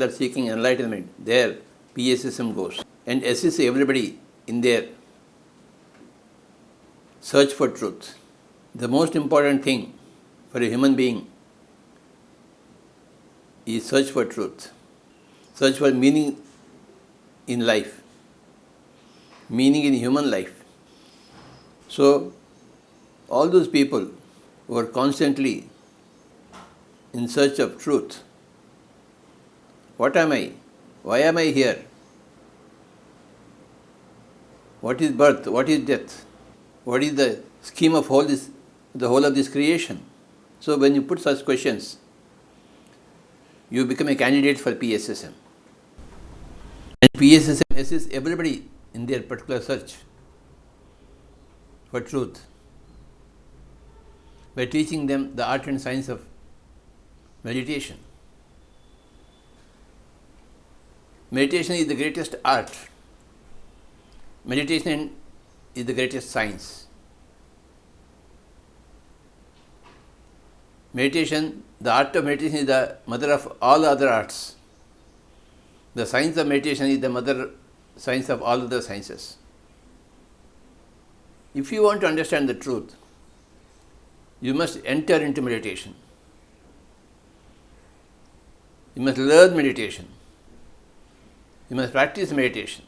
people are seeking enlightenment, there PSSM goes and assists everybody in their search for truth. The most important thing for a human being is search for truth, search for meaning in life, meaning in human life. So, all those people who are constantly in search of truth, what am I? Why am I here? What is birth? What is death? What is the scheme of the whole of this creation? So when you put such questions, you become a candidate for PSSM. And PSSM assists everybody in their particular search for truth by teaching them the art and science of meditation. Meditation is the greatest art. Meditation is the greatest science. Meditation, the art of meditation is the mother of all other arts. The science of meditation is the mother science of all other sciences. If you want to understand the truth, you must enter into meditation. You must learn meditation. You must practice meditation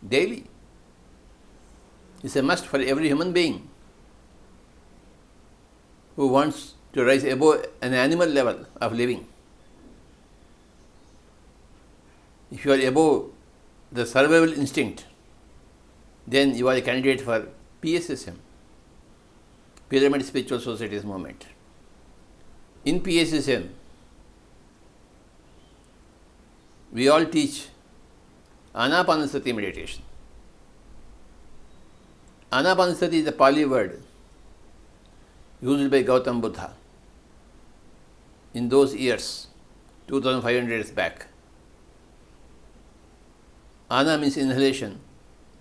daily. It's a must for every human being who wants to rise above an animal level of living. If you are above the survival instinct, then you are a candidate for PSSM, Pyramid Spiritual Societies movement. In PSSM, we all teach Anapanasati meditation. Anapanasati is a Pali word used by Gautama Buddha in those years, 2500 years back. Ana means inhalation,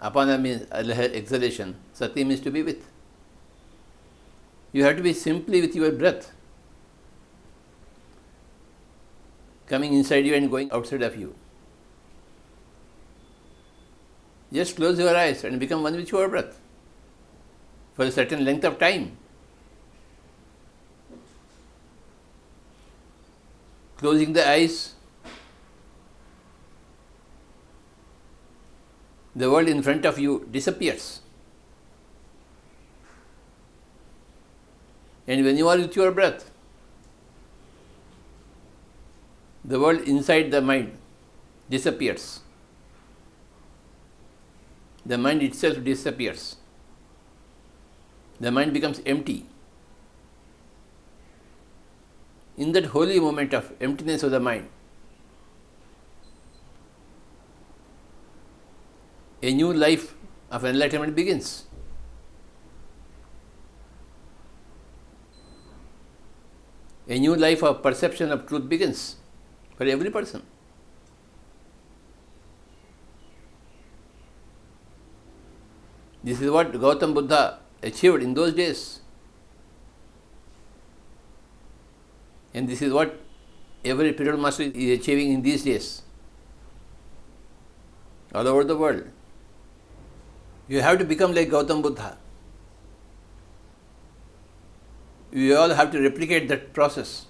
apana means exhalation, sati means to be with. You have to be simply with your breath, coming inside you and going outside of you. Just close your eyes and become one with your breath for a certain length of time. Closing the eyes, the world in front of you disappears. And when you are with your breath, the world inside the mind disappears. The mind itself disappears. The mind becomes empty. In that holy moment of emptiness of the mind, a new life of enlightenment begins. A new life of perception of truth begins for every person. This is what Gautama Buddha achieved in those days. And this is what every spiritual master is achieving in these days, all over the world. You have to become like Gautama Buddha. We all have to replicate that process.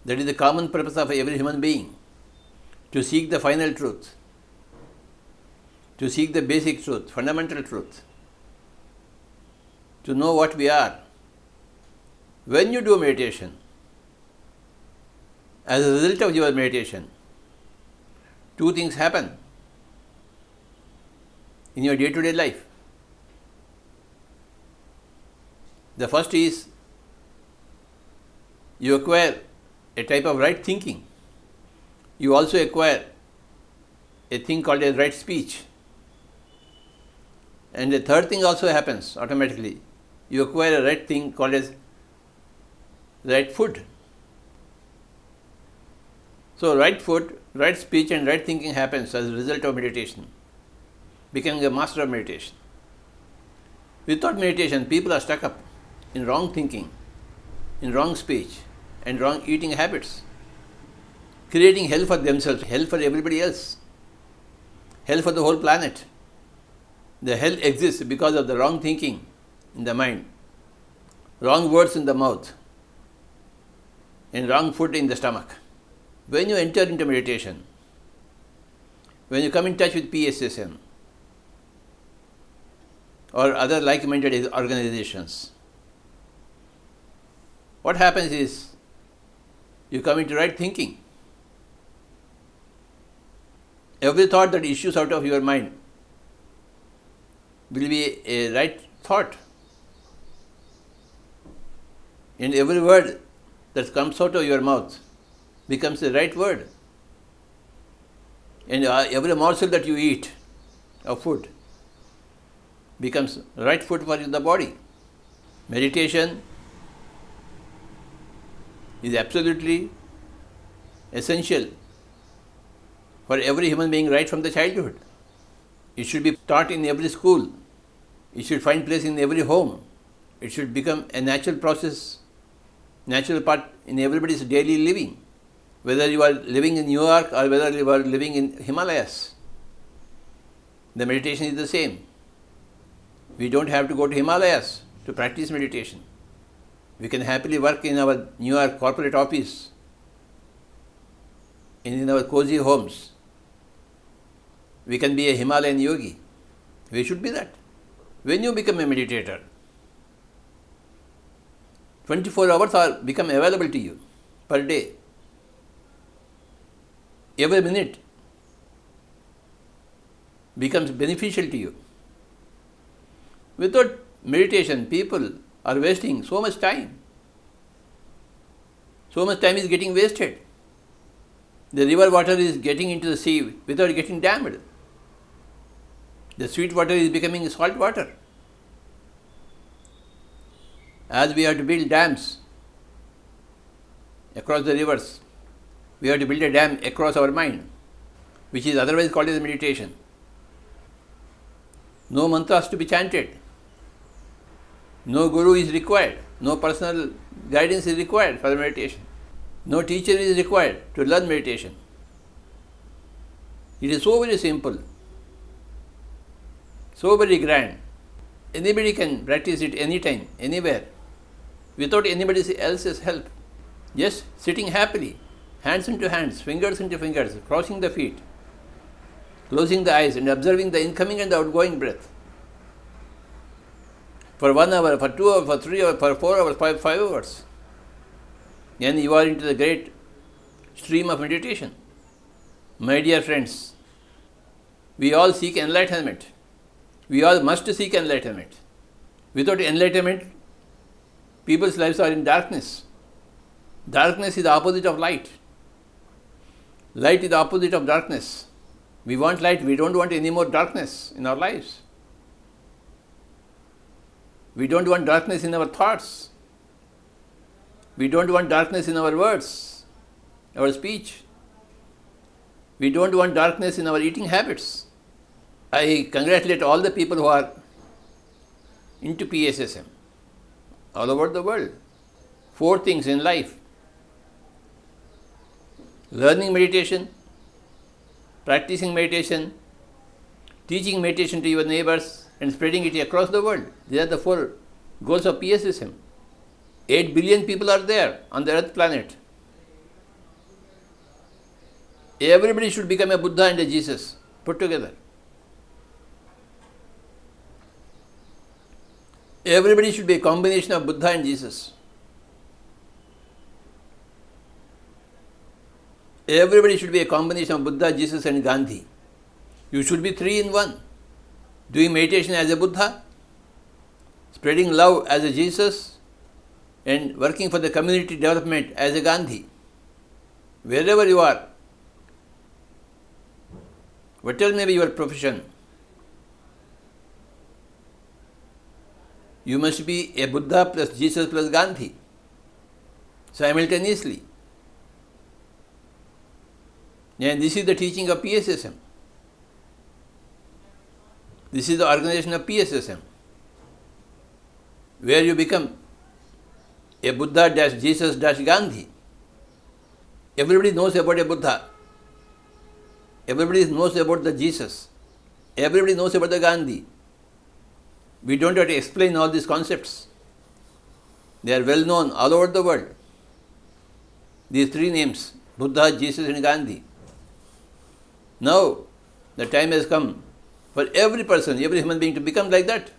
That is the common purpose of every human being, to seek the final truth, to seek the basic truth, fundamental truth, to know what we are. When you do meditation, as a result of your meditation, two things happen in your day-to-day life. The first is you acquire a type of right thinking. You also acquire a thing called as right speech. And the third thing also happens automatically. You acquire a right thing called as right food. So right food, right speech and right thinking happens as a result of meditation, becoming a master of meditation. Without meditation, people are stuck up in wrong thinking, in wrong speech and wrong eating habits, creating hell for themselves, hell for everybody else, hell for the whole planet. The hell exists because of the wrong thinking in the mind, wrong words in the mouth, and wrong food in the stomach. When you enter into meditation, when you come in touch with PSSM or other like-minded organizations, what happens is you come into right thinking. Every thought that issues out of your mind will be a right thought. And every word that comes out of your mouth becomes the right word. And every morsel that you eat of food becomes right food for the body. Meditation is absolutely essential for every human being right from the childhood. It should be taught in every school. It should find place in every home. It should become a natural process, natural part in everybody's daily living. Whether you are living in New York or whether you are living in Himalayas, the meditation is the same. We don't have to go to Himalayas to practice meditation. We can happily work in our New York corporate office, in our cozy homes. We can be a Himalayan yogi. We should be that. When you become a meditator, 24 hours are become available to you per day. Every minute becomes beneficial to you. Without meditation, people are wasting so much time. So much time is getting wasted. The river water is getting into the sea without getting dammed. The sweet water is becoming salt water. As we have to build dams across the rivers, we have to build a dam across our mind, which is otherwise called as meditation. No mantras to be chanted. No guru is required. No personal guidance is required for meditation. No teacher is required to learn meditation. It is so very simple, so very grand. Anybody can practice it anytime, anywhere, without anybody else's help. Just sitting happily, hands into hands, fingers into fingers, crossing the feet, closing the eyes and observing the incoming and the outgoing breath. For 1 hour, for 2 hours, for 3 hours, for 4 hours, 5 hours. Then you are into the great stream of meditation. My dear friends, we all seek enlightenment. We all must seek enlightenment. Without enlightenment, people's lives are in darkness. Darkness is the opposite of light. Light is the opposite of darkness. We want light, we don't want any more darkness in our lives. We don't want darkness in our thoughts. We don't want darkness in our words, our speech. We don't want darkness in our eating habits. I congratulate all the people who are into PSSM all over the world. 4 things in life: learning meditation, practicing meditation, teaching meditation to your neighbors, and spreading it across the world. These are the 4 goals of PSSM. 8 billion people are there on the earth planet. Everybody should become a Buddha and a Jesus put together. Everybody should be a combination of Buddha and Jesus. Everybody should be a combination of Buddha, Jesus and Gandhi. You should be 3 in 1. Doing meditation as a Buddha, spreading love as a Jesus, and working for the community development as a Gandhi. Wherever you are, whatever may be your profession, you must be a Buddha plus Jesus plus Gandhi simultaneously. And this is the teaching of PSSM. This is the organization of PSSM, where you become a Buddha-Jesus-Gandhi. Everybody knows about a Buddha. Everybody knows about the Jesus. Everybody knows about the Gandhi. We don't have to explain all these concepts. They are well known all over the world. These three names, Buddha, Jesus and Gandhi. Now, the time has come for every person, every human being to become like that.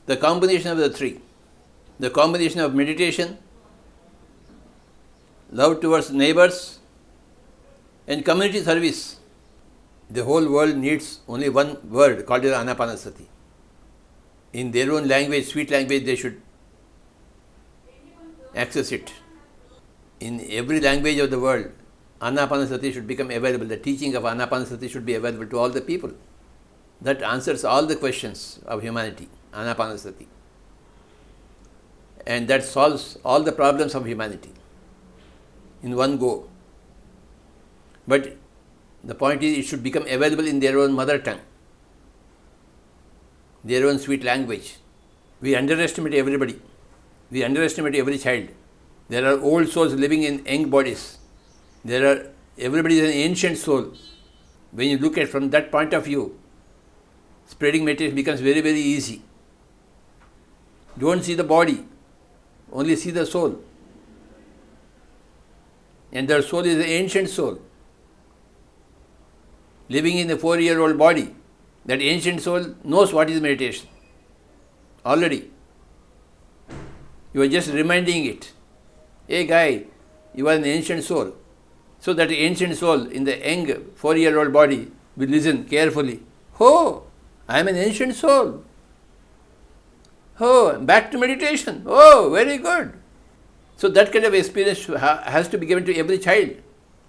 The combination of the three. The combination of meditation, love towards neighbors, and community service. The whole world needs only one word called as Anapanasati. In their own language, sweet language, they should access it. In every language of the world, Anapanasati should become available. The teaching of Anapanasati should be available to all the people. That answers all the questions of humanity, Anapanasati. And that solves all the problems of humanity in one go. But the point is, it should become available in their own mother tongue, their own sweet language. We underestimate everybody. We underestimate every child. There are old souls living in young bodies. Everybody is an ancient soul. When you look at it from that point of view, spreading meditation becomes very, very easy. Don't see the body, only see the soul. And their soul is an ancient soul, living in a 4-year-old body. That ancient soul knows what is meditation already. You are just reminding it. Hey guy, you are an ancient soul. So that ancient soul in the young 4-year-old body will listen carefully. Oh, I am an ancient soul. Oh, back to meditation. Oh, very good. So that kind of experience has to be given to every child.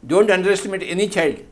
Don't underestimate any child.